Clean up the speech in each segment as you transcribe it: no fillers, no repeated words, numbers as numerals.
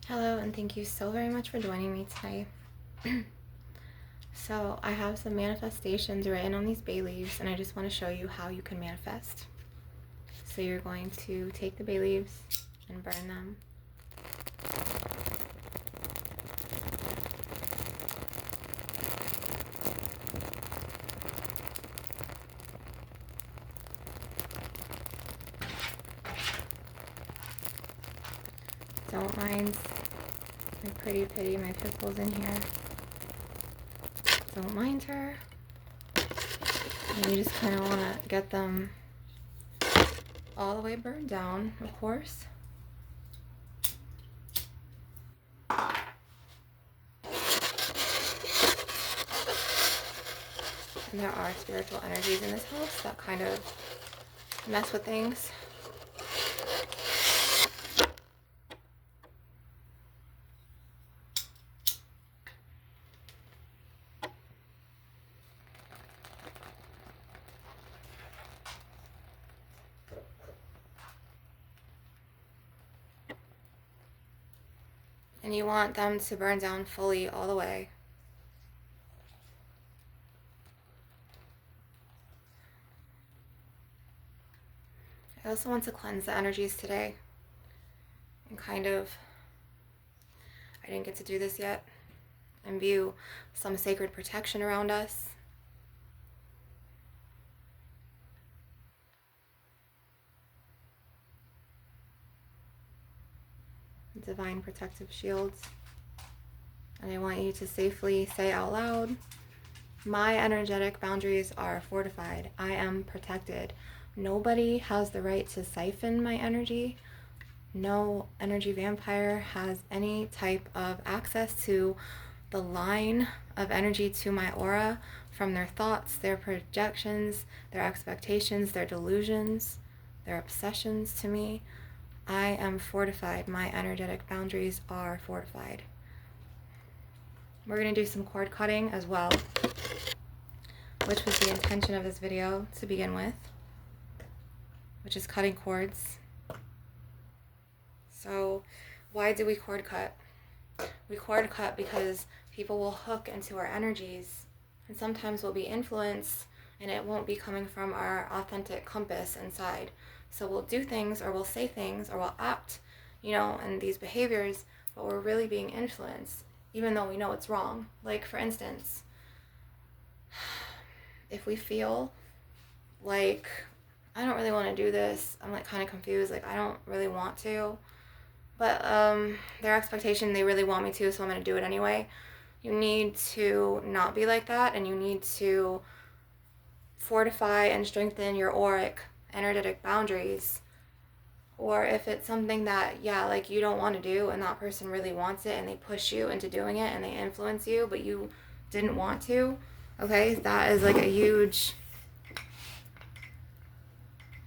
Hello, and thank you so very much for joining me today. So I have some manifestations written on these bay leaves, and I just want to show you how you can manifest. So you're going to take the bay leaves and burn them. Don't mind my pretty Pitty, my pickles in here. Don't mind her. And you just kind of want to get them all the way burned down, of course. And there are spiritual energies in this house that kind of mess with things. And you want them to burn down fully all the way. I also want to cleanse the energies today and kind of, I didn't get to do this yet, imbue some sacred protection around us. Divine protective shields. And I want you to safely say out loud, my energetic boundaries are fortified. I am protected. Nobody has the right to siphon my energy. No energy vampire has any type of access to the line of energy to my aura from their thoughts, their projections, their expectations, their delusions, their obsessions to me. I am fortified. My energetic boundaries are fortified. We're going to do some cord cutting as well, which was the intention of this video to begin with, which is cutting cords. So why do we cord cut? We cord cut because people will hook into our energies, and sometimes we'll be influenced and it won't be coming from our authentic compass inside. So we'll do things, or we'll say things, or we'll act, in these behaviors, but we're really being influenced, even though we know it's wrong. Like, for instance, if we feel like, I don't really want to do this, I'm like kind of confused, like I don't really want to, but their expectation, they really want me to, so I'm going to do it anyway. You need to not be like that, and you need to fortify and strengthen your auric energetic boundaries. Or if it's something that, like you don't want to do, and that person really wants it, and they push you into doing it, and they influence you, but you didn't want to, okay, that is like a huge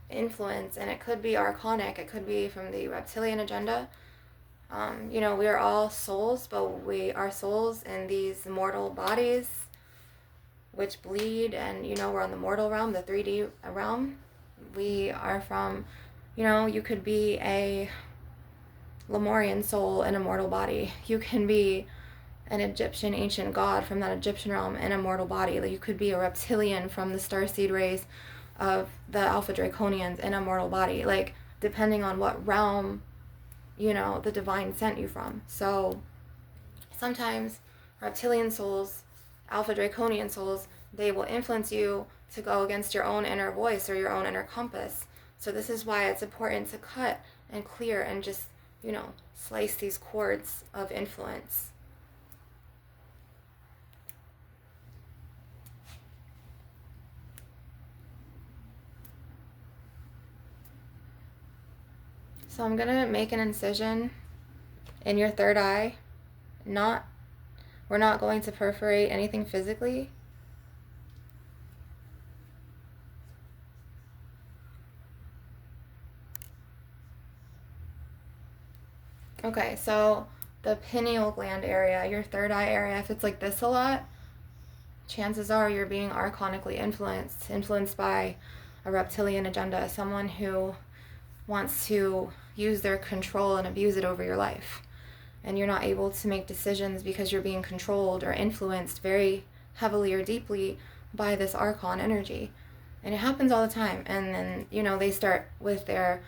influence, and it could be archonic, it could be from the reptilian agenda. We are all souls, but we are souls in these mortal bodies which bleed, and we're on the mortal realm, the 3D realm. We are from, you could be a Lemurian soul in a mortal body. You can be an Egyptian ancient god from that Egyptian realm in a mortal body. Like, you could be a reptilian from the starseed race of the Alpha Draconians in a mortal body. Like, depending on what realm, the divine sent you from. So sometimes reptilian souls, Alpha Draconian souls, they will influence you to go against your own inner voice or your own inner compass. So this is why it's important to cut and clear and just, slice these cords of influence. So I'm going to make an incision in your third eye. We're not going to perforate anything physically. Okay, so the pineal gland area, your third eye area, if it's like this a lot, chances are you're being archonically influenced by a reptilian agenda, someone who wants to use their control and abuse it over your life. and you're not able to make decisions because you're being controlled or influenced very heavily or deeply by this archon energy. And it happens all the time. And then, they start with their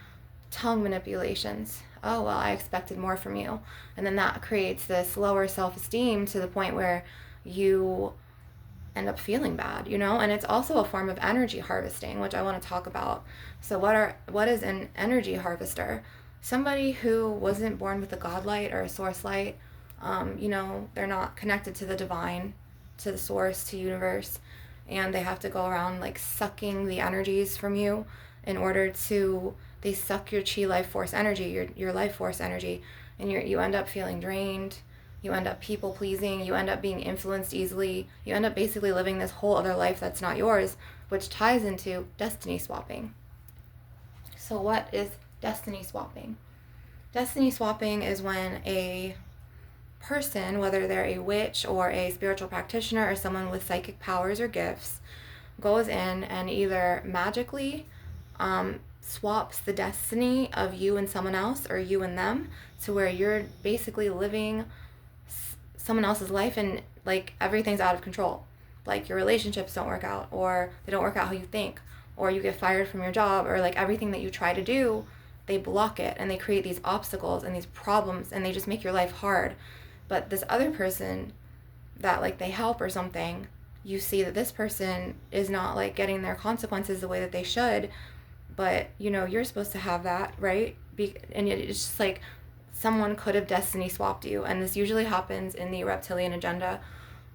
tongue manipulations. Oh, well, I expected more from you. And then that creates this lower self-esteem to the point where you end up feeling bad, and it's also a form of energy harvesting, which I want to talk about. So what is an energy harvester? Somebody who wasn't born with a god light or a source light. They're not connected to the divine, to the source, to universe, and they have to go around like sucking the energies from you in order to, they suck your chi life force energy, your life force energy, and you end up feeling drained. You end up people pleasing. You end up being influenced easily. You end up basically living this whole other life that's not yours, which ties into destiny swapping. So what is destiny swapping? Destiny swapping is when a person, whether they're a witch or a spiritual practitioner or someone with psychic powers or gifts, goes in and either magically swaps the destiny of you and someone else, or you and them, to where you're basically living someone else's life and like everything's out of control. Like your relationships don't work out, or they don't work out how you think, or you get fired from your job, or like everything that you try to do, they block it and they create these obstacles and these problems, and they just make your life hard. But this other person that like they help or something, you see that this person is not like getting their consequences the way that they should, but you're supposed to have that, right? And it's just like someone could have destiny swapped you, and this usually happens in the reptilian agenda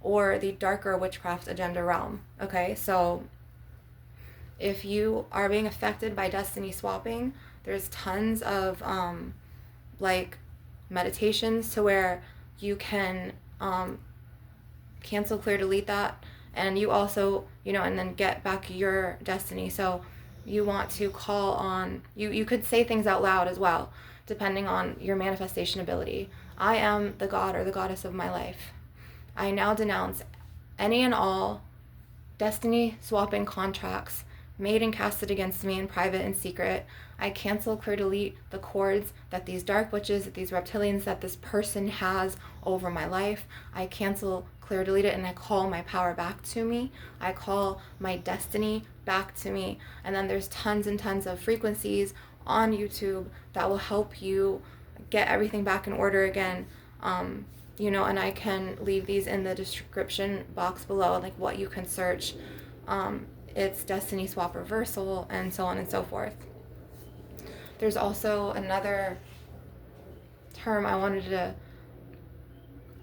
or the darker witchcraft agenda realm. Okay, so if you are being affected by destiny swapping, there's tons of like meditations to where you can cancel, clear, delete that, and you also and then get back your destiny. So you want to call on, you could say things out loud as well, depending on your manifestation ability. I am the god or the goddess of my life. I now denounce any and all destiny swapping contracts made and casted against me in private and secret. I cancel, clear, delete the cords that these dark witches, that these reptilians, that this person has over my life. I cancel, clear, delete it, and I call my power back to me. I call my destiny back to me. And then there's tons and tons of frequencies on YouTube that will help you get everything back in order again. And I can leave these in the description box below, like what you can search. It's destiny swap reversal and so on and so forth. There's also another term I wanted to...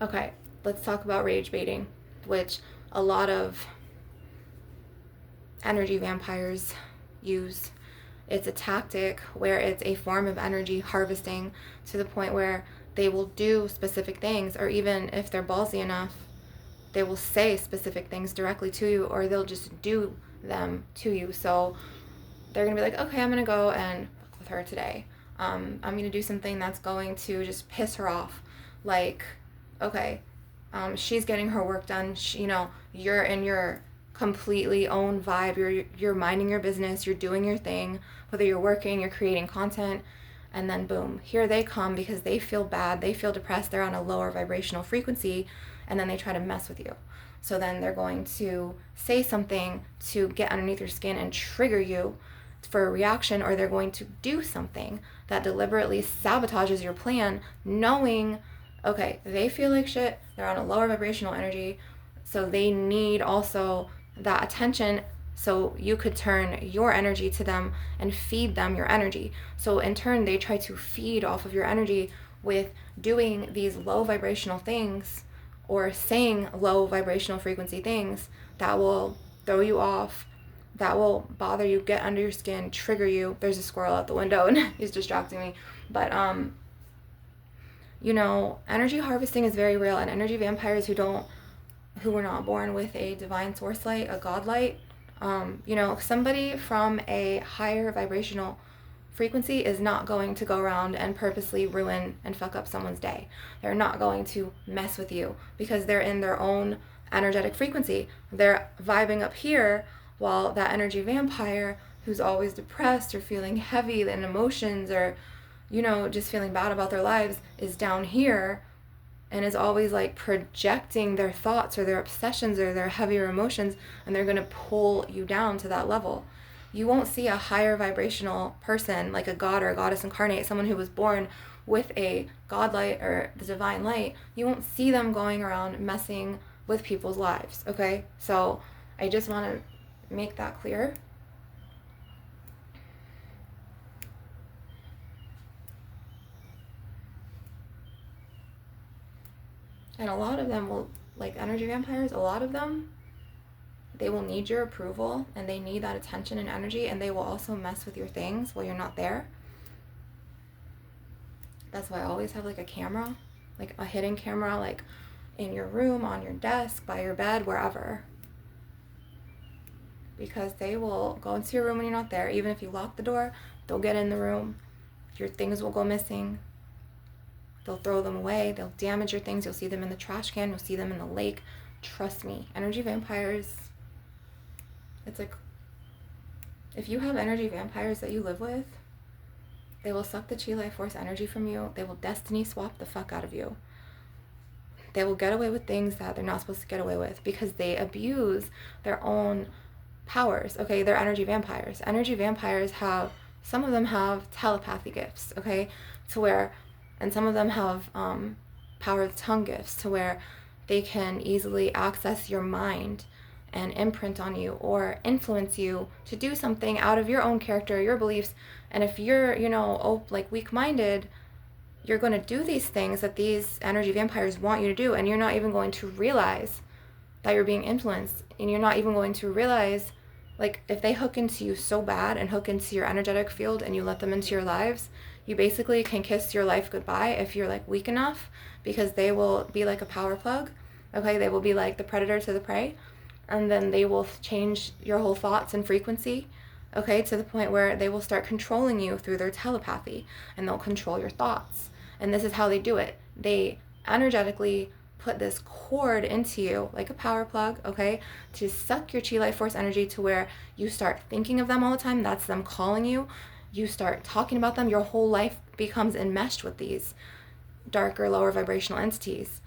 Okay, let's talk about rage baiting, which a lot of energy vampires use. It's a tactic where it's a form of energy harvesting to the point where they will do specific things, or even if they're ballsy enough, they will say specific things directly to you, or they'll just do them to you. So they're going to be like, okay, I'm going to go and fuck with her today. I'm going to do something that's going to just piss her off. Like, okay, she's getting her work done. You're in your completely own vibe. You're minding your business. You're doing your thing. Whether you're working, you're creating content. And then boom, here they come because they feel bad. They feel depressed. They're on a lower vibrational frequency. And then they try to mess with you. So then they're going to say something to get underneath your skin and trigger you for a reaction, or they're going to do something that deliberately sabotages your plan, knowing, okay, they feel like shit, they're on a lower vibrational energy, so they need also that attention, so you could turn your energy to them and feed them your energy. So in turn, they try to feed off of your energy with doing these low vibrational things, or saying low vibrational frequency things that will throw you off, that will bother you, get under your skin, trigger you. There's a squirrel out the window and he's distracting me. But, energy harvesting is very real, and energy vampires who were not born with a divine source light, a god light, somebody from a higher vibrational frequency is not going to go around and purposely ruin and fuck up someone's day. They're not going to mess with you because they're in their own energetic frequency. They're vibing up here, while that energy vampire who's always depressed or feeling heavy in emotions, or just feeling bad about their lives, is down here and is always like projecting their thoughts or their obsessions or their heavier emotions, and they're going to pull you down to that level. You won't see a higher vibrational person like a god or a goddess incarnate, someone who was born with a god light or the divine light. You won't see them going around messing with people's lives, okay? So I just want to make that clear. And a lot of them will, like energy vampires, a lot of them, they will need your approval and they need that attention and energy, and they will also mess with your things while you're not there. That's why I always have like a camera, like a hidden camera, like in your room, on your desk, by your bed, wherever. Because they will go into your room when you're not there. Even if you lock the door, they'll get in the room. Your things will go missing. They'll throw them away. They'll damage your things. You'll see them in the trash can. You'll see them in the lake. Trust me. Energy vampires, it's like, if you have energy vampires that you live with, they will suck the chi life force energy from you. They will destiny swap the fuck out of you. They will get away with things that they're not supposed to get away with because they abuse their own powers, okay? They're energy vampires. Energy vampires have, some of them have telepathy gifts, okay? To where, and some of them have power of tongue gifts to where they can easily access your mind and imprint on you or influence you to do something out of your own character, your beliefs. And if you're, you know, like weak-minded, you're going to do these things that these energy vampires want you to do, and you're not even going to realize that you're being influenced, and you're not even going to realize, like, if they hook into you so bad and hook into your energetic field and you let them into your lives, you basically can kiss your life goodbye if you're like weak enough, because they will be like a power plug, okay? They will be like the predator to the prey, and then they will change your whole thoughts and frequency, okay, to the point where they will start controlling you through their telepathy, and they'll control your thoughts. And this is how they do it. They energetically put this cord into you, like a power plug, okay, to suck your chi life force energy to where you start thinking of them all the time. That's them calling you. You start talking about them. Your whole life becomes enmeshed with these darker, lower vibrational entities.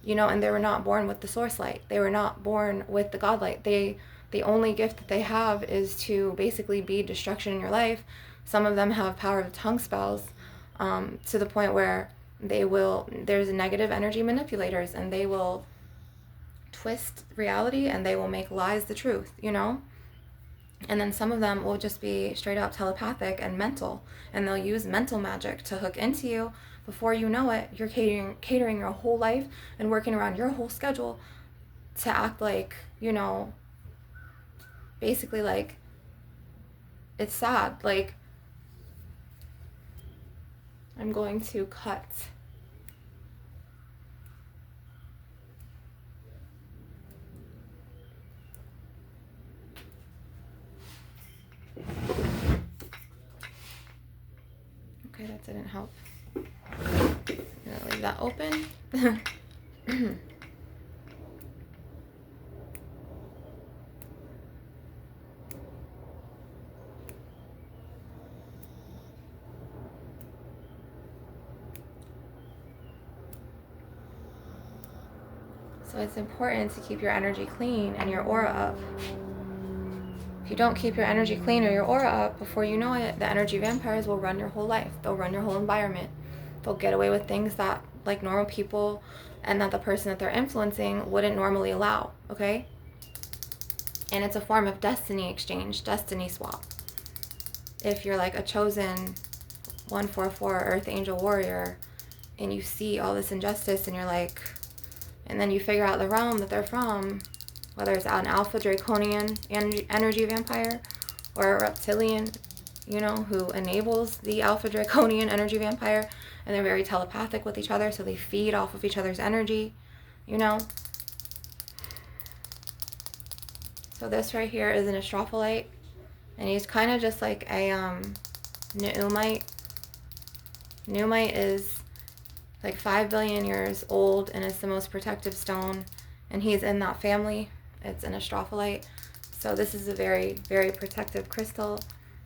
You know, and they were not born with the source light. They were not born with the God light. The only gift that they have is to basically be destruction in your life. Some of them have power of tongue spells, to the point where there's negative energy manipulators, and they will twist reality and they will make lies the truth, you know? And then some of them will just be straight up telepathic and mental, and they'll use mental magic to hook into you. Before you know it, you're catering your whole life and working around your whole schedule to act like, you know, basically like, it's sad. Like, I'm going to cut. Okay, that didn't help. I'm gonna leave that open. So it's important to keep your energy clean and your aura up. If you don't keep your energy clean or your aura up, before you know it, the energy vampires will run your whole life. They'll run your whole environment. They'll get away with things that like normal people and that the person that they're influencing wouldn't normally allow, okay? And it's a form of destiny exchange, destiny swap. If you're like a chosen 144 Earth Angel Warrior and you see all this injustice and you're like, and then you figure out the realm that they're from, whether it's an alpha draconian energy vampire or a reptilian, you know, who enables the alpha draconian energy vampire, and they're very telepathic with each other, so they feed off of each other's energy, you know. So this right here is an astrophyllite, and he's kind of just like a Neumite. Neumite is like 5 billion years old, and it's the most protective stone, and he's in that family. It's an astrophyllite. So this is a very, very protective crystal,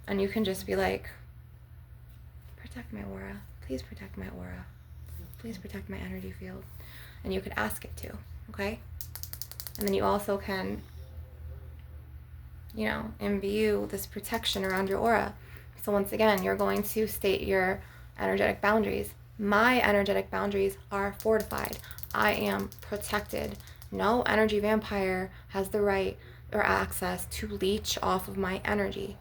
and you can just be like, protect my aura. Please protect my aura. please protect my energy field. And you could ask it to, okay? And then you also can, imbue this protection around your aura. So once again, you're going to state your energetic boundaries. My energetic boundaries are fortified. I am protected. No energy vampire has the right or access to leech off of my energy.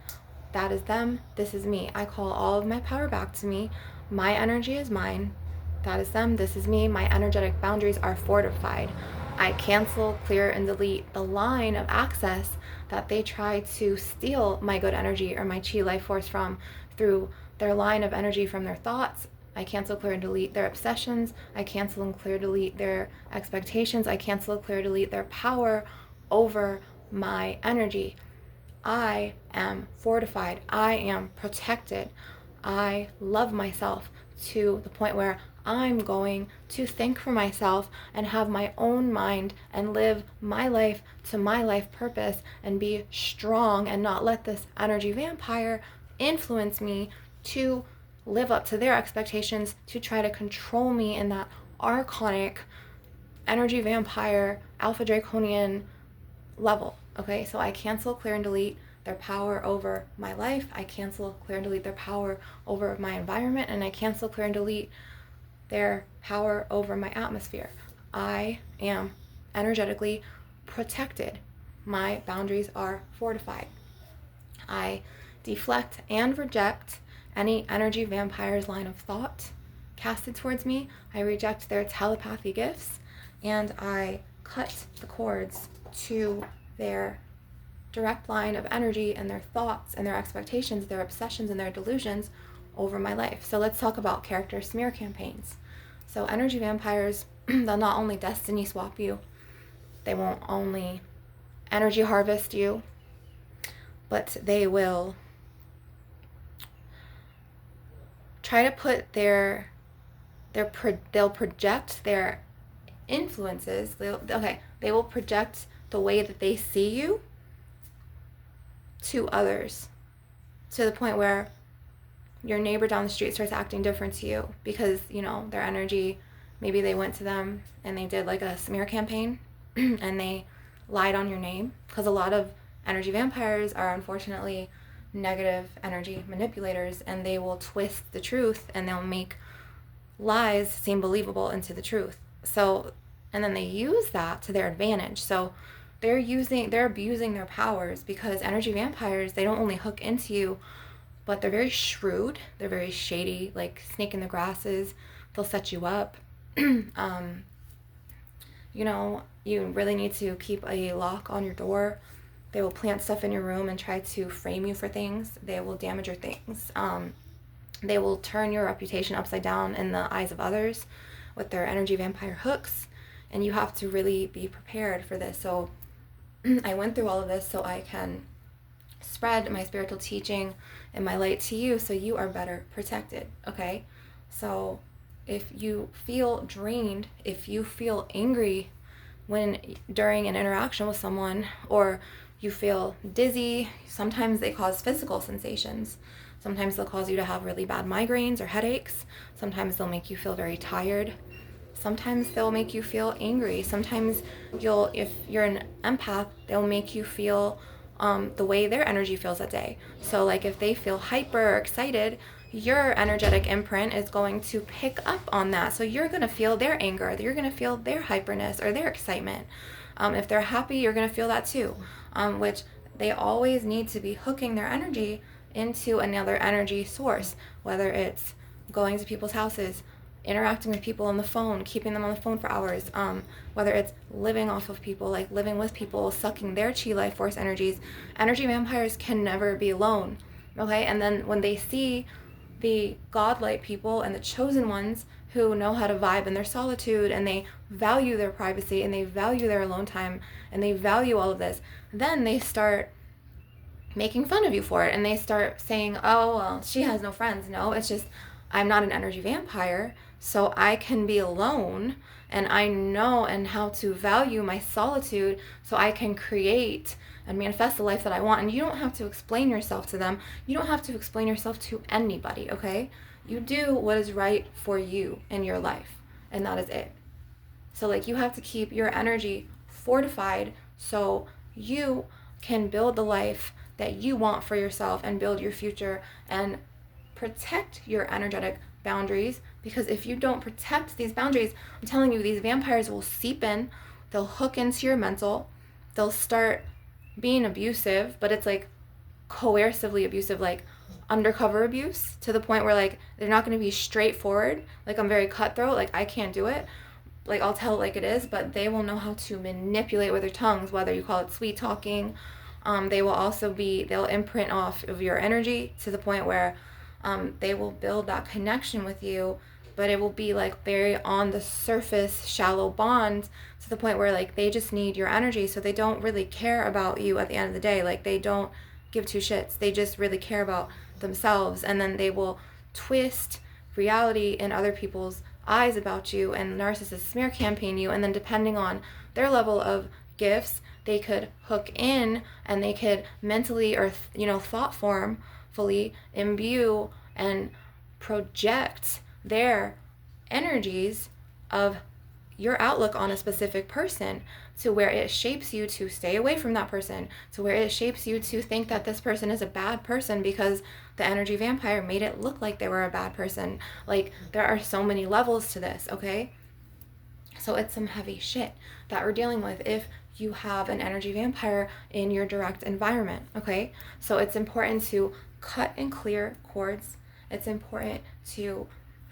That is them. This is me. I call all of my power back to me. My energy is mine. That is them. This is me. My energetic boundaries are fortified. I cancel, clear, and delete the line of access that they try to steal my good energy or my chi life force from through their line of energy from their thoughts. I cancel, clear, and delete their obsessions. I cancel and clear, delete their expectations. I cancel, clear, delete their power over my energy. I am fortified. I am protected. I love myself to the point where I'm going to think for myself and have my own mind and live my life to my life purpose and be strong and not let this energy vampire influence me to live up to their expectations, to try to control me in that archonic energy vampire alpha draconian level. Okay, so I cancel, clear, and delete their power over my life. I cancel, clear, and delete their power over my environment, and I cancel, clear, and delete their power over my atmosphere. I am energetically protected. My boundaries are fortified. I deflect and reject any energy vampire's line of thought casted towards me. I reject their telepathy gifts, and I cut the cords to their direct line of energy and their thoughts and their expectations, their obsessions and their delusions over my life. So let's talk about character smear campaigns. So energy vampires, they'll not only destiny swap you, they won't only energy harvest you, but they will try to put they'll project their influences. They will project the way that they see you to others, to the point where your neighbor down the street starts acting different to you because, their energy, maybe they went to them and they did like a smear campaign and they lied on your name, because a lot of energy vampires are unfortunately negative energy manipulators, and they will twist the truth and they'll make lies seem believable into the truth. So, and then they use that to their advantage. So they're abusing their powers, because energy vampires, they don't only hook into you, but they're very shrewd. They're very shady, like snake in the grasses. They'll set you up. You really need to keep a lock on your door. They will plant stuff in your room and try to frame you for things. They will damage your things. They will turn your reputation upside down in the eyes of others with their energy vampire hooks. And you have to really be prepared for this. So I went through all of this so I can spread my spiritual teaching and my light to you so you are better protected, okay? So if you feel drained, if you feel angry during an interaction with someone, or you feel dizzy, sometimes they cause physical sensations. Sometimes they'll cause you to have really bad migraines or headaches. Sometimes they'll make you feel very tired. Sometimes they'll make you feel angry. Sometimes if you're an empath, they'll make you feel the way their energy feels that day. So like if they feel hyper or excited, your energetic imprint is going to pick up on that. So you're going to feel their anger. You're going to feel their hyperness or their excitement. If they're happy, you're going to feel that too, which they always need to be hooking their energy into another energy source, whether it's going to people's houses, interacting with people on the phone, keeping them on the phone for hours, whether it's living off of people, like living with people, sucking their chi life force energies. Energy vampires can never be alone, okay? And then when they see the godlike people and the chosen ones who know how to vibe in their solitude, and they value their privacy, and they value their alone time, and they value all of this, then they start making fun of you for it, and they start saying, oh, well, she has no friends. No, it's just, I'm not an energy vampire, so I can be alone, and I know and how to value my solitude, so I can create and manifest the life that I want. And you don't have to explain yourself to them. You don't have to explain yourself to anybody, okay? You do what is right for you in your life. and that is it. So like, you have to keep your energy fortified so you can build the life that you want for yourself and build your future and protect your energetic boundaries. Because if you don't protect these boundaries, I'm telling you, these vampires will seep in, they'll hook into your mental, they'll start being abusive, but it's like coercively abusive, like undercover abuse, to the point where like they're not going to be straightforward. Like, I'm very cutthroat, like I can't do it, like I'll tell it like it is, but they will know how to manipulate with their tongues, whether you call it sweet talking. They will also they'll imprint off of your energy to the point where they will build that connection with you, but it will be like very on the surface, shallow bond, to the point where like they just need your energy. So they don't really care about you at the end of the day. Like, they don't give two shits. They just really care about themselves. And then they will twist reality in other people's eyes about you and narcissist smear campaign you. And then depending on their level of gifts, they could hook in and they could mentally or thought formfully imbue and project their energies of your outlook on a specific person, to where it shapes you to stay away from that person, to where it shapes you to think that this person is a bad person because the energy vampire made it look like they were a bad person. Like, there are so many levels to this, okay? So it's some heavy shit that we're dealing with if you have an energy vampire in your direct environment, okay? So it's important to cut and clear cords. It's important to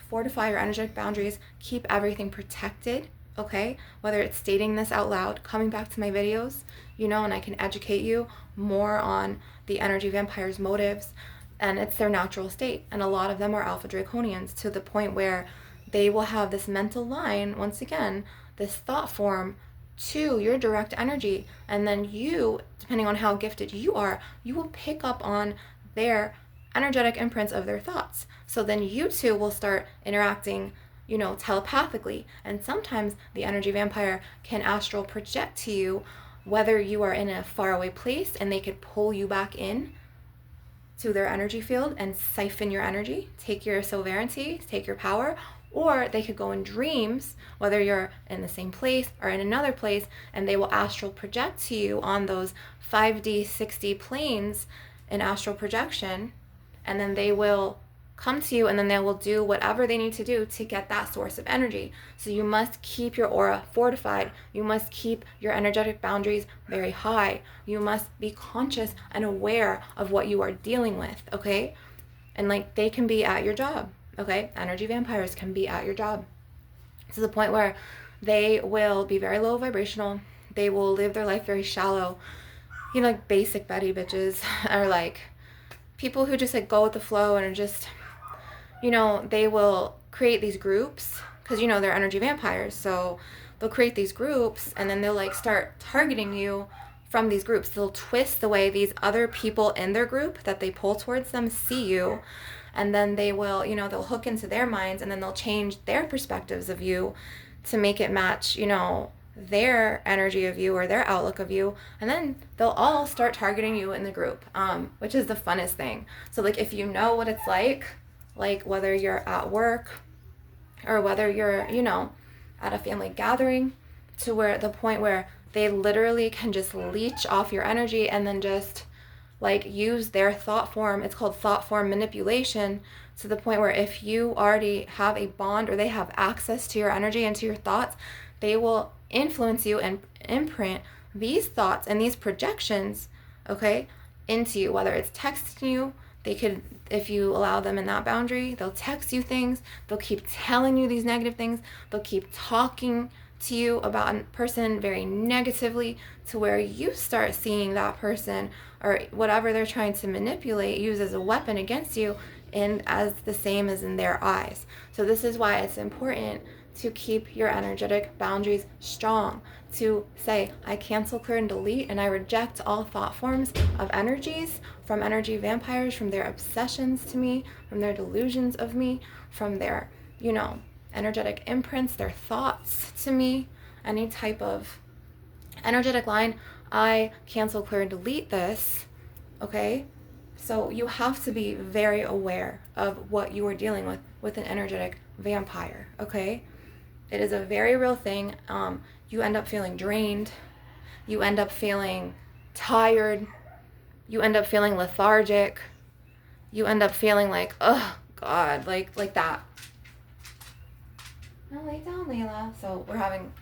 fortify your energetic boundaries, keep everything protected, okay? Whether it's stating this out loud, coming back to my videos, and I can educate you more on the energy vampire's motives, and it's their natural state. And a lot of them are alpha draconians, to the point where they will have this mental line, once again, this thought form to your direct energy. And then you, depending on how gifted you are, you will pick up on their energetic imprints of their thoughts. So then you two will start interacting, telepathically. And sometimes the energy vampire can astral project to you, whether you are in a faraway place and they could pull you back in to their energy field and siphon your energy, take your sovereignty, take your power. Or they could go in dreams, whether you're in the same place or in another place, and they will astral project to you on those 5D, 6D planes in astral projection. And then they will come to you, and then they will do whatever they need to do to get that source of energy. So you must keep your aura fortified. You must keep your energetic boundaries very high. You must be conscious and aware of what you are dealing with, okay? And like, they can be at your job, okay? Energy vampires can be at your job, to the point where they will be very low vibrational. They will live their life very shallow. Like basic Betty bitches are like people who just like go with the flow and are just, they will create these groups because, they're energy vampires. So they'll create these groups, and then they'll like start targeting you from these groups. They'll twist the way these other people in their group that they pull towards them see you. And then they will, they'll hook into their minds, and then they'll change their perspectives of you to make it match, their energy of you or their outlook of you. And then they'll all start targeting you in the group, which is the funnest thing. So like, if you know what it's like whether you're at work or whether you're, at a family gathering, to where the point where they literally can just leech off your energy and then just like use their thought form. It's called thought form manipulation, to the point where if you already have a bond or they have access to your energy and to your thoughts, they will influence you and imprint these thoughts and these projections, okay, into you. Whether it's texting you, they could, if you allow them in that boundary, they'll text you things. They'll keep telling you these negative things. They'll keep talking to you about a person very negatively, to where you start seeing that person or whatever they're trying to manipulate use as a weapon against you, and as the same as in their eyes. So this is why it's important to keep your energetic boundaries strong, to say, I cancel, clear, and delete, and I reject all thought forms of energies from energy vampires, from their obsessions to me, from their delusions of me, from their, energetic imprints, their thoughts to me, any type of energetic line. I cancel, clear, and delete this, okay? So you have to be very aware of what you are dealing with an energetic vampire, okay? It is a very real thing. You end up feeling drained. You end up feeling tired. You end up feeling lethargic. You end up feeling like, oh God, like that. Now lay down, Layla. So we're having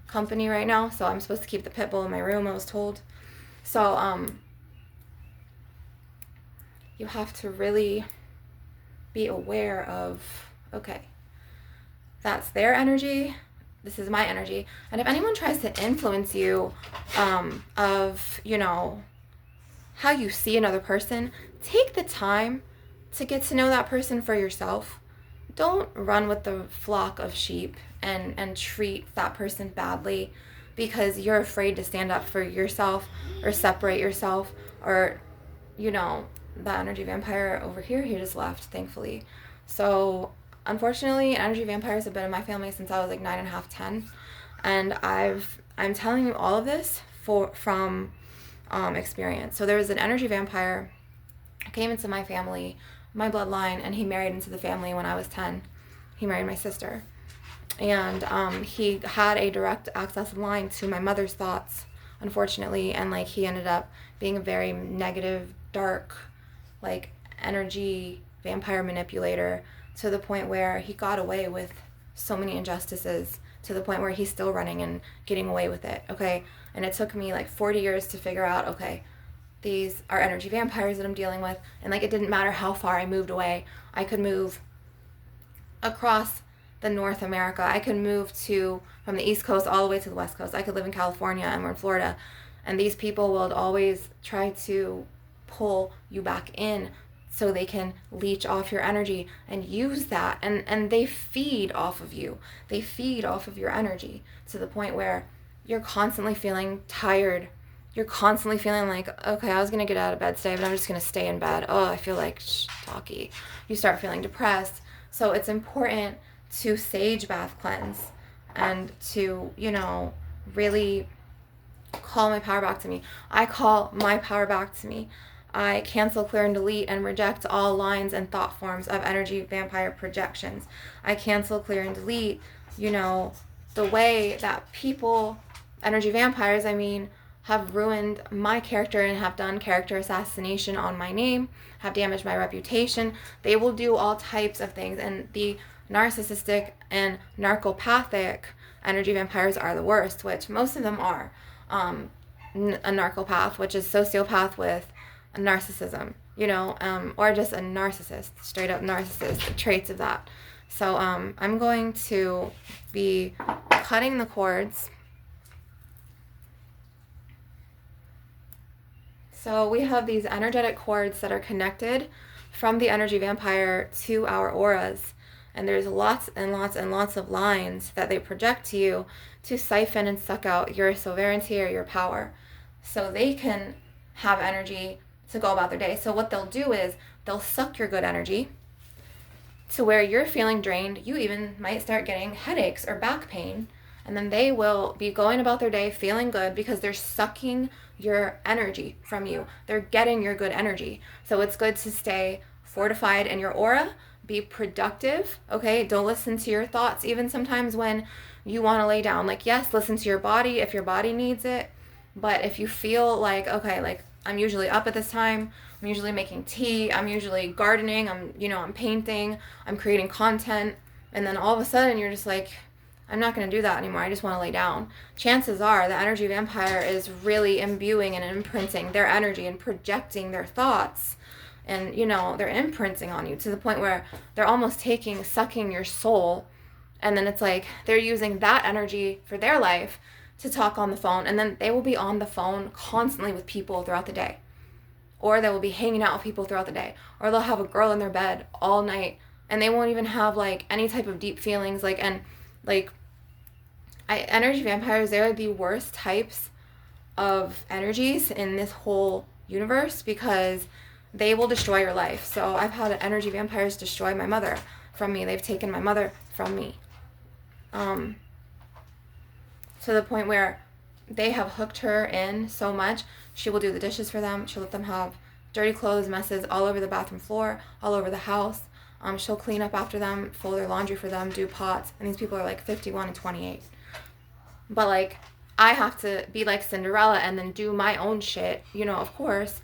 company right now, so I'm supposed to keep the pit bull in my room, I was told. So you have to really be aware of, okay, that's their energy, this is my energy. And if anyone tries to influence you of, you know, how you see another person, take the time to get to know that person for yourself. Don't run with the flock of sheep and treat that person badly because you're afraid to stand up for yourself or separate yourself. Or, you know, the energy vampire over here, he just left, thankfully. So unfortunately, energy vampires have been in my family since I was like 9.5, 10, and I'm telling you all of this from experience. So there was an energy vampire who came into my family, my bloodline, and he married into the family when I was 10. He married my sister, and he had a direct access line to my mother's thoughts, unfortunately, and like he ended up being a very negative, dark, like energy vampire manipulator, to the point where he got away with so many injustices, to the point where he's still running and getting away with it, okay? And it took me like 40 years to figure out, okay, these are energy vampires that I'm dealing with. And like, it didn't matter how far I moved away. I could move across the North America. I could move from the East Coast all the way to the West Coast. I could live in California, and we're in Florida. And these people will always try to pull you back in so they can leech off your energy and use that. And they feed off of you. They feed off of your energy to the point where you're constantly feeling tired. You're constantly feeling like, okay, I was going to get out of bed today, but I'm just going to stay in bed. Oh, I feel like talky. You start feeling depressed. So it's important to sage bath cleanse and to, you know, really call my power back to me. I call my power back to me. I cancel, clear, and delete and reject all lines and thought forms of energy vampire projections. I cancel, clear, and delete, you know, the way that people, energy vampires, I mean, have ruined my character and have done character assassination on my name, have damaged my reputation. They will do all types of things, and the narcissistic and narcopathic energy vampires are the worst, which most of them are. A narcopath, which is sociopath with a narcissism, you know, or just a narcissist, straight up narcissist, the traits of that. So I'm going to be cutting the cords. So we have these energetic cords that are connected from the energy vampire to our auras. And there's lots and lots and lots of lines that they project to you to siphon and suck out your sovereignty or your power, so they can have energy to go about their day. So what they'll do is they'll suck your good energy to where you're feeling drained. You even might start getting headaches or back pain. And then they will be going about their day feeling good because they're sucking your energy from you. They're getting your good energy. So it's good to stay fortified in your aura, be productive, okay? Don't listen to your thoughts, even sometimes when you want to lay down. Like, yes, listen to your body if your body needs it. But if you feel like, okay, like I'm usually up at this time, I'm usually making tea, I'm usually gardening, I'm painting, I'm creating content, and then all of a sudden you're just like, I'm not going to do that anymore. I just want to lay down. Chances are the energy vampire is really imbuing and imprinting their energy and projecting their thoughts. And, they're imprinting on you to the point where they're almost sucking your soul. And then it's like they're using that energy for their life to talk on the phone. And then they will be on the phone constantly with people throughout the day. Or they will be hanging out with people throughout the day. Or they'll have a girl in their bed all night. And they won't even have, any type of deep feelings. Energy vampires, they're the worst types of energies in this whole universe because they will destroy your life. So I've had energy vampires destroy my mother from me. They've taken my mother from me. To the point where they have hooked her in so much, she will do the dishes for them. She'll let them have dirty clothes, messes all over the bathroom floor, all over the house. She'll clean up after them, fold their laundry for them, do pots. And these people are like 51 and 28. But like, I have to be like Cinderella and then do my own shit, of course.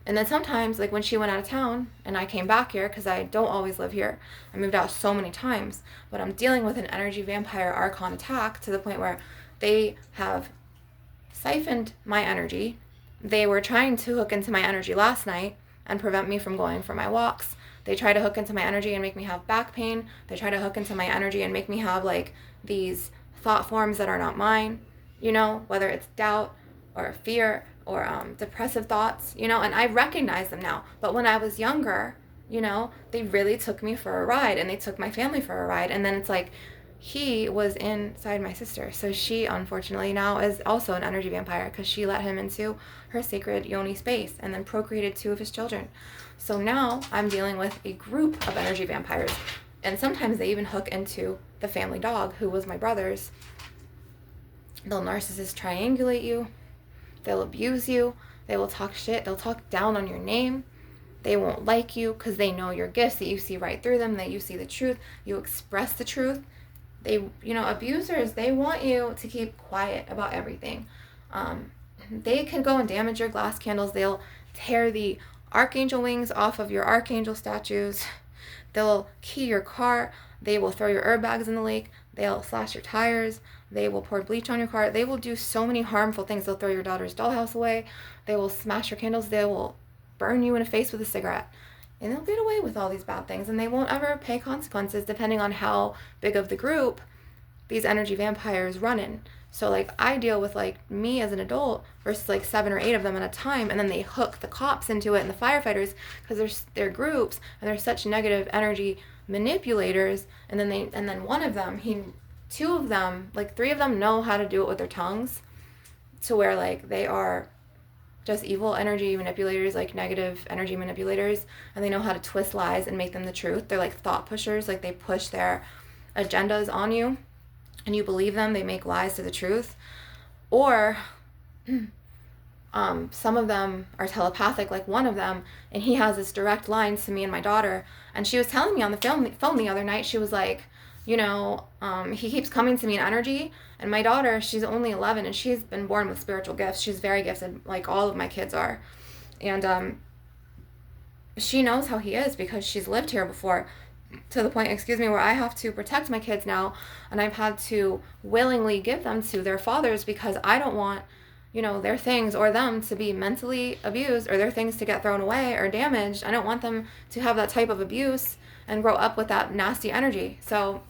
And then sometimes, like when she went out of town and I came back here, because I don't always live here, I moved out so many times, but I'm dealing with an energy vampire archon attack to the point where they have siphoned my energy. They were trying to hook into my energy last night and prevent me from going for my walks. They try to hook into my energy and make me have back pain. They try to hook into my energy and make me have like these thought forms that are not mine, whether it's doubt or fear or depressive thoughts, and I recognize them now. But when I was younger, they really took me for a ride, and they took my family for a ride. And then it's like, he was inside my sister. So she, unfortunately, now is also an energy vampire because she let him into her sacred yoni space and then procreated 2 of his children. So now I'm dealing with a group of energy vampires. And sometimes they even hook into the family dog, who was my brother's. They'll narcissist triangulate you. They'll abuse you. They will talk shit. They'll talk down on your name. They won't like you because they know your gifts, that you see right through them, that you see the truth. You express the truth. They, abusers, they want you to keep quiet about everything. They can go and damage your glass candles. They'll tear the archangel wings off of your archangel statues. They'll key your car. They will throw your herb bags in the lake. They'll slash your tires. They will pour bleach on your car. They will do so many harmful things. They'll throw your daughter's dollhouse away. They will smash your candles. They will burn you in the face with a cigarette. And they'll get away with all these bad things, and they won't ever pay consequences depending on how big of the group these energy vampires run in. So like, I deal with like me as an adult versus like 7 or 8 of them at a time, and then they hook the cops into it and the firefighters because they're groups and they're such negative energy manipulators. And then one of them, 2 of them, like 3 of them know how to do it with their tongues, to where like they are just evil energy manipulators, like negative energy manipulators, and they know how to twist lies and make them the truth. They're like thought pushers. Like, they push their agendas on you and you believe them. They make lies to the truth. Or some of them are telepathic, like one of them, and he has this direct line to me and my daughter. And she was telling me on the phone the other night, she was like, he keeps coming to me in energy. And my daughter, she's only 11, and she's been born with spiritual gifts. She's very gifted, like all of my kids are. And she knows how he is because she's lived here before, to the point, where I have to protect my kids now. And I've had to willingly give them to their fathers because I don't want, their things or them to be mentally abused, or their things to get thrown away or damaged. I don't want them to have that type of abuse and grow up with that nasty energy. So,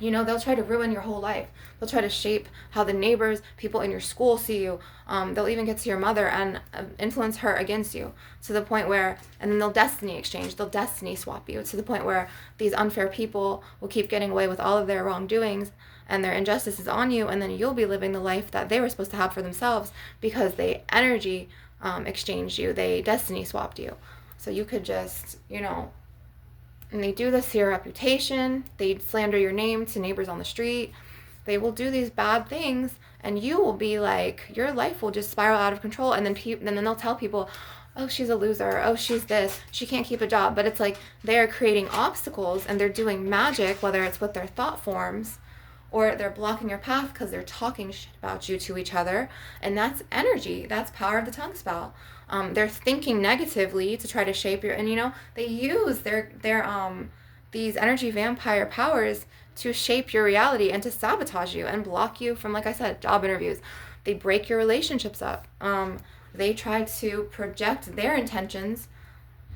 they'll try to ruin your whole life. They'll try to shape how the neighbors, people in your school see you. They'll even get to your mother and influence her against you, to the point where, and then they'll destiny exchange, they'll destiny swap you, to the point where these unfair people will keep getting away with all of their wrongdoings and their injustices on you, and then you'll be living the life that they were supposed to have for themselves because they energy exchanged you, they destiny swapped you. So you could just, and they do this to your reputation. They slander your name to neighbors on the street. They will do these bad things, and you will be like, your life will just spiral out of control. And then they'll tell people, oh, she's a loser. Oh, she's this. She can't keep a job. But it's like they are creating obstacles, and they're doing magic, whether it's with their thought forms or they're blocking your path because they're talking shit about you to each other. And that's energy. That's power of the tongue spell. They're thinking negatively to try to shape your, and they use their these energy vampire powers to shape your reality and to sabotage you and block you from, like I said, job interviews. They break your relationships up. They try to project their intentions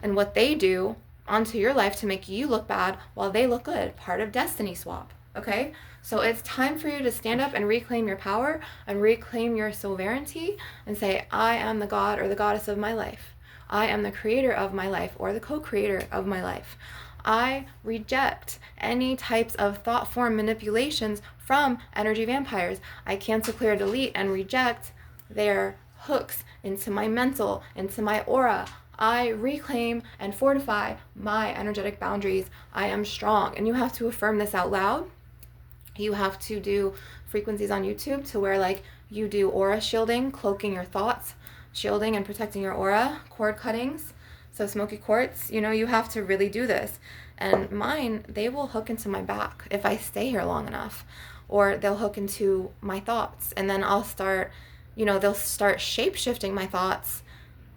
and what they do onto your life to make you look bad while they look good. Part of destiny swap. Okay? So it's time for you to stand up and reclaim your power and reclaim your sovereignty and say, I am the god or the goddess of my life. I am the creator of my life or the co-creator of my life. I reject any types of thought form manipulations from energy vampires. I cancel, clear, delete, and reject their hooks into my mental, into my aura. I reclaim and fortify my energetic boundaries. I am strong. And you have to affirm this out loud. You have to do frequencies on YouTube to where like you do aura shielding, cloaking your thoughts, shielding and protecting your aura, cord cuttings, so smoky quartz, you have to really do this. And mine, they will hook into my back if I stay here long enough, or they'll hook into my thoughts, and then I'll start, they'll start shape shifting my thoughts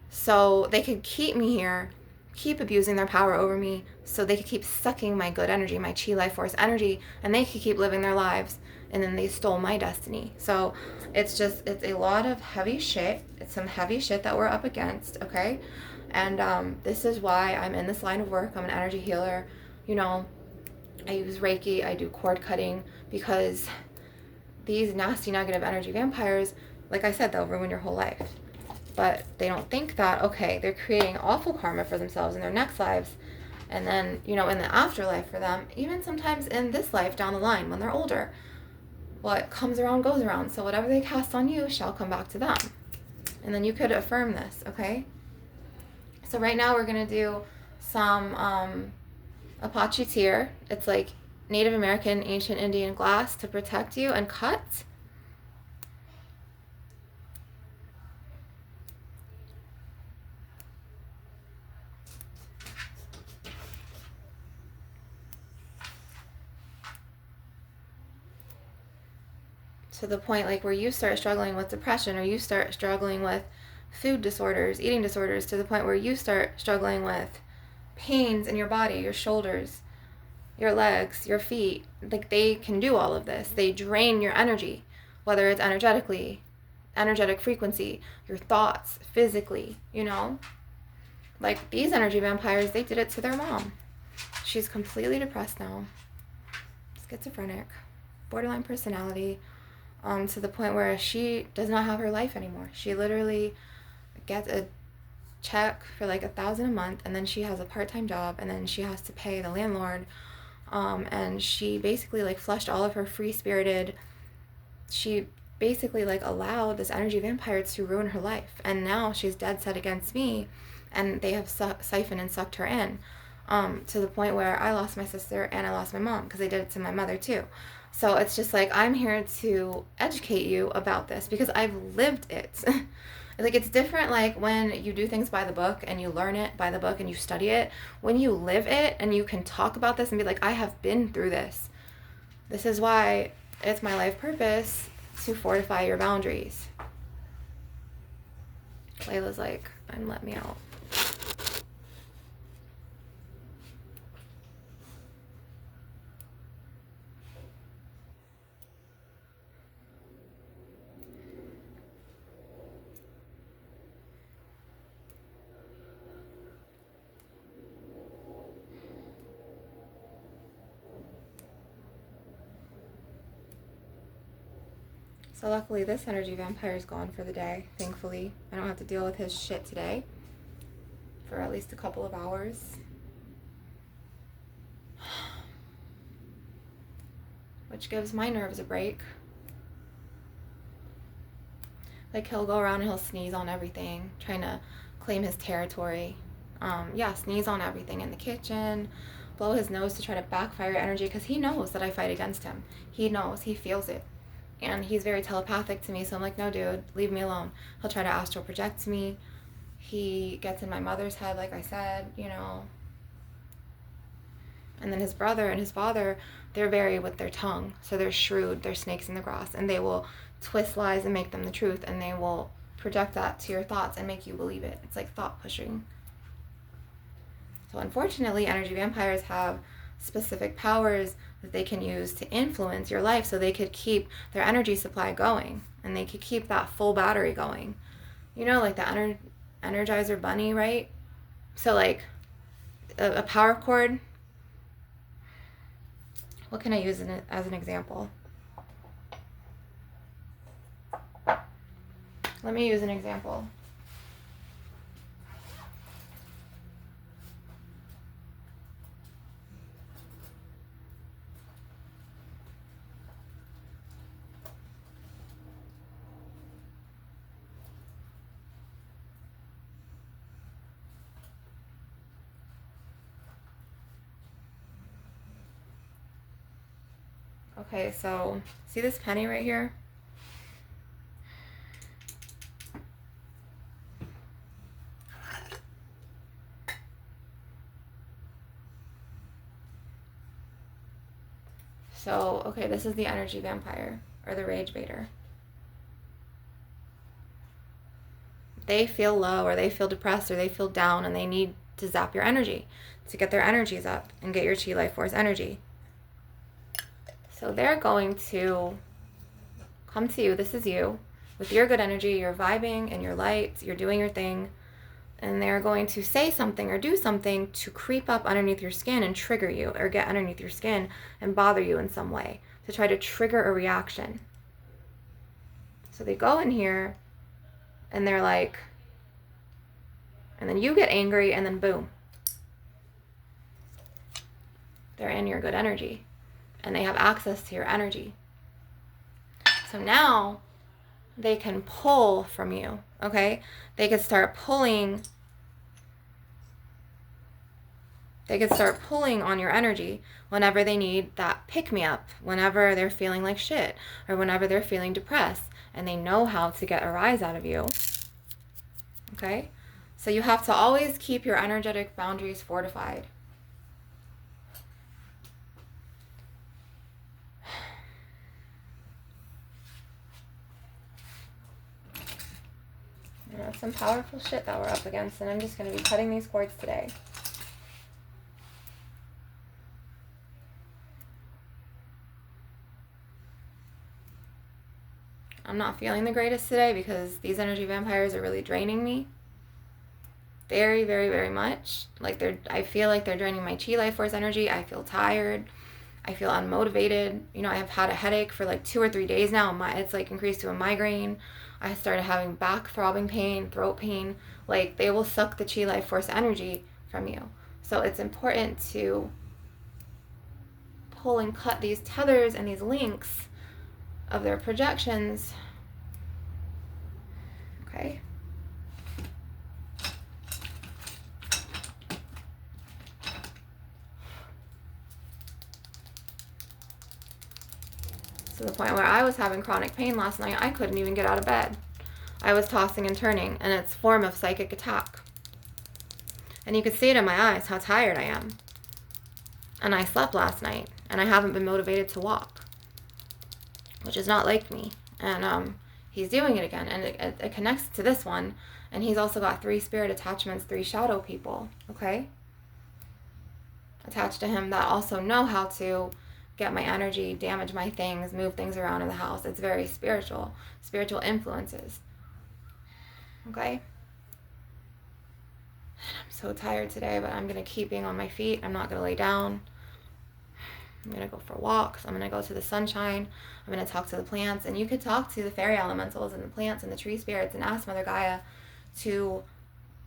so they could keep me here, keep abusing their power over me, so they could keep sucking my good energy, my chi life force energy, and they could keep living their lives. And then they stole my destiny. So it's a lot of heavy shit. It's some heavy shit that we're up against, okay? And this is why I'm in this line of work. I'm an energy healer. I use Reiki, I do cord cutting, because these nasty negative energy vampires, like I said, they'll ruin your whole life. But they don't think that, okay, they're creating awful karma for themselves in their next lives, and then, in the afterlife for them, even sometimes in this life down the line when they're older. What comes around goes around, so whatever they cast on you shall come back to them. And then you could affirm this, okay? So right now we're going to do some Apache tear. It's like Native American, ancient Indian glass to protect you and cut. To the point like where you start struggling with depression, or you start struggling with food disorders, eating disorders, to the point where you start struggling with pains in your body, your shoulders, your legs, your feet. Like, they can do all of this. They drain your energy, whether it's energetic frequency, your thoughts, physically, Like, these energy vampires, they did it to their mom. She's completely depressed now, schizophrenic, borderline personality, to the point where she does not have her life anymore. She literally gets a check for like $1,000 a month, and then she has a part-time job, and then she has to pay the landlord, and she basically like flushed all of her free-spirited, she basically like allowed this energy vampire to ruin her life, and now she's dead set against me, and they have siphoned and sucked her in, to the point where I lost my sister and I lost my mom, because they did it to my mother too. So it's just like, I'm here to educate you about this because I've lived it. Like, it's different like when you do things by the book and you learn it by the book and you study it. When you live it and you can talk about this and be like, I have been through this. This is why it's my life purpose to fortify your boundaries. Layla's like, and let me out. So luckily this energy vampire is gone for the day, thankfully. I don't have to deal with his shit today for at least a couple of hours. Which gives my nerves a break. Like, he'll go around and he'll sneeze on everything, trying to claim his territory. Sneeze on everything in the kitchen, blow his nose to try to backfire energy, because he knows that I fight against him. He knows, he feels it. And he's very telepathic to me, so I'm like, no, dude, leave me alone. He'll try to astral project me. He gets in my mother's head, like I said, And then his brother and his father, they're very with their tongue. So they're shrewd, they're snakes in the grass, and they will twist lies and make them the truth, and they will project that to your thoughts and make you believe it. It's like thought pushing. So unfortunately, energy vampires have specific powers that they can use to influence your life, so they could keep their energy supply going, and they could keep that full battery going. Like the Energizer Bunny, right? So like a power cord. What can I use as an example? Let me use an example. Okay, so see this penny right here? okay, this is the energy vampire or the rage baiter. They feel low or they feel depressed or they feel down and they need to zap your energy to get their energies up and get your chi life force energy. So they're going to come to you, this is you, with your good energy, you're vibing and you're light, you're doing your thing, and they're going to say something or do something to creep up underneath your skin and trigger you, or get underneath your skin and bother you in some way, to try to trigger a reaction. So they go in here and they're like, and then you get angry and then boom, they're in your good energy and they have access to your energy. So now they can pull from you, okay? They could start pulling on your energy whenever they need that pick-me-up, whenever they're feeling like shit, or whenever they're feeling depressed, and they know how to get a rise out of you, okay? So you have to always keep your energetic boundaries fortified. You know, some powerful shit that we're up against, and I'm just going to be cutting these cords today. I'm not feeling the greatest today because these energy vampires are really draining me. Very, very, very much. Like I feel like they're draining my chi life force energy. I feel tired. I feel unmotivated. You know, I have had a headache for like 2 or 3 days now. It's like increased to a migraine. I started having back throbbing pain, throat pain. Like they will suck the chi life force energy from you. So it's important to pull and cut these tethers and these links of their projections. Okay. To the point where I was having chronic pain last night, I couldn't even get out of bed. I was tossing and turning, and it's a form of psychic attack. And you could see it in my eyes how tired I am. And I slept last night, and I haven't been motivated to walk, which is not like me. And he's doing it again, and it connects to this one. And he's also got 3 spirit attachments, 3 shadow people, okay? Attached to him that also know how to get my energy, damage my things, move things around in the house. It's very spiritual influences. Okay? I'm so tired today, but I'm going to keep being on my feet. I'm not going to lay down. I'm going to go for walks. I'm going to go to the sunshine. I'm going to talk to the plants. And you could talk to the fairy elementals and the plants and the tree spirits and ask Mother Gaia to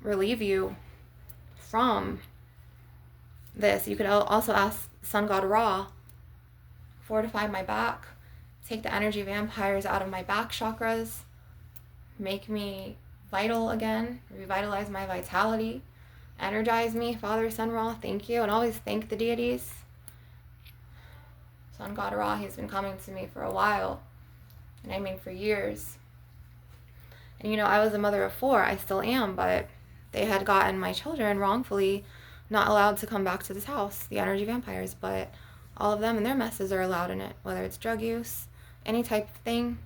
relieve you from this. You could also ask Sun God Ra, fortify my back, take the energy vampires out of my back chakras, make me vital again, revitalize my vitality, energize me. Father Sun Ra, thank you. And always thank the deities. Sun God Ra, he's been coming to me for a while, and I mean for years. And you know, I was a mother of 4, I still am, but they had gotten my children wrongfully not allowed to come back to this house, the energy vampires, but all of them and their messes are allowed in it, whether it's drug use, any type of thing,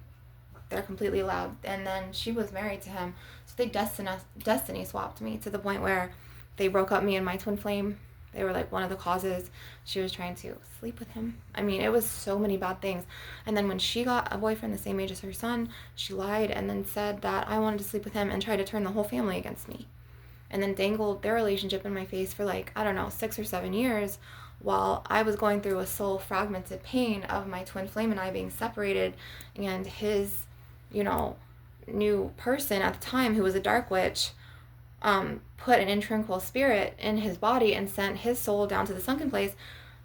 they're completely allowed. And then she was married to him, so they destiny swapped me to the point where they broke up me and my twin flame. They were like one of the causes. She was trying to sleep with him. I mean, it was so many bad things. And then when she got a boyfriend the same age as her son, she lied and then said that I wanted to sleep with him and tried to turn the whole family against me. And then dangled their relationship in my face for like, I don't know, 6 or 7 years, while I was going through a soul fragmented pain of my twin flame and I being separated, and his, you know, new person at the time, who was a dark witch, put an intranquil spirit in his body and sent his soul down to the sunken place.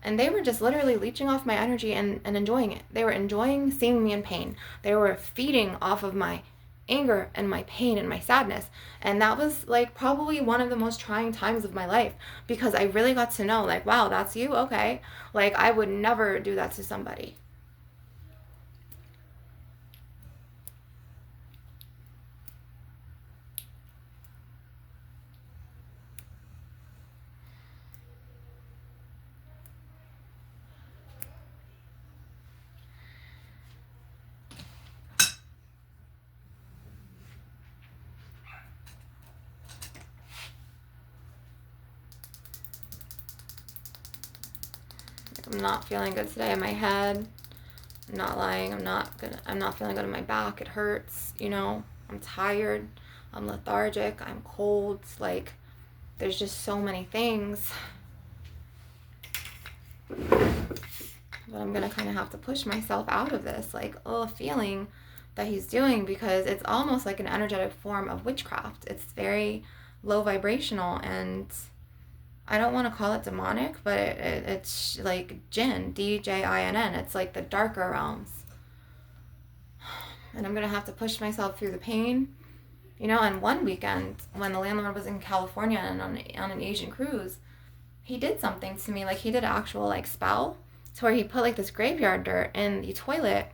And they were just literally leeching off my energy and enjoying it. They were enjoying seeing me in pain. They were feeding off of my anger and my pain and my sadness. And that was like probably one of the most trying times of my life, because I really got to know, like, wow, that's you? Okay. Like, I would never do that to somebody. I'm not feeling good today in my head. I'm not lying. I'm not feeling good in my back. It hurts, you know. I'm tired. I'm lethargic. I'm cold. Like, there's just so many things. But I'm going to kind of have to push myself out of this, like, feeling that he's doing, because it's almost like an energetic form of witchcraft. It's very low vibrational, and I don't want to call it demonic, but it's like jinn, D-J-I-N-N. It's like the darker realms. And I'm going to have to push myself through the pain. You know, and one weekend when the landlord was in California and on an Asian cruise, he did something to me. Like, he did an actual, like, spell to where he put, like, this graveyard dirt in the toilet.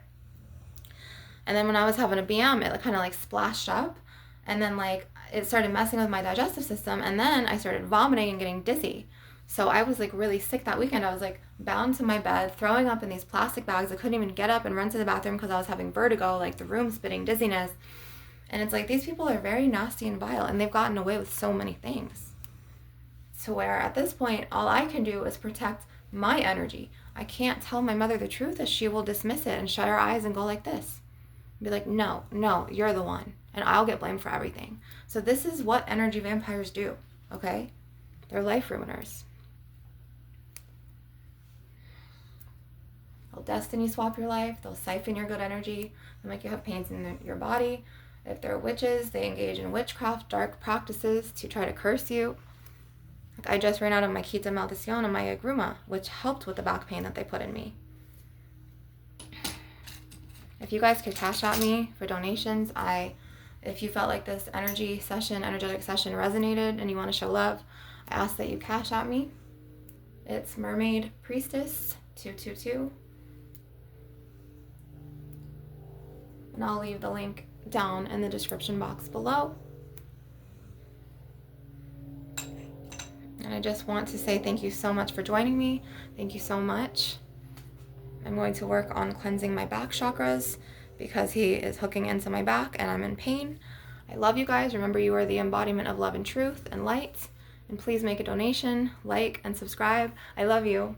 And then when I was having a BM, it kind of, like, splashed up. And then, like, it started messing with my digestive system. And then I started vomiting and getting dizzy. So I was, like, really sick that weekend. I was, like, bound to my bed, throwing up in these plastic bags. I couldn't even get up and run to the bathroom because I was having vertigo, like the room spitting dizziness. And it's like, these people are very nasty and vile, and they've gotten away with so many things. To where at this point, all I can do is protect my energy. I can't tell my mother the truth, as she will dismiss it and shut her eyes and go like this. Be like, no, you're the one, and I'll get blamed for everything. So this is what energy vampires do, okay? They're life ruiners. They'll destiny swap your life. They'll siphon your good energy. They'll make you have pains in your body. If they're witches, they engage in witchcraft, dark practices to try to curse you. Like, I just ran out of my Quita Maldición and my Agruma, which helped with the back pain that they put in me. If you guys could cash out me for donations, if you felt like this energetic session resonated and you want to show love, I ask that you cash out me. It's Mermaid Priestess 222. And I'll leave the link down in the description box below. And I just want to say thank you so much for joining me. Thank you so much. I'm going to work on cleansing my back chakras because he is hooking into my back and I'm in pain. I love you guys. Remember, you are the embodiment of love and truth and light. And please make a donation, like, and subscribe. I love you.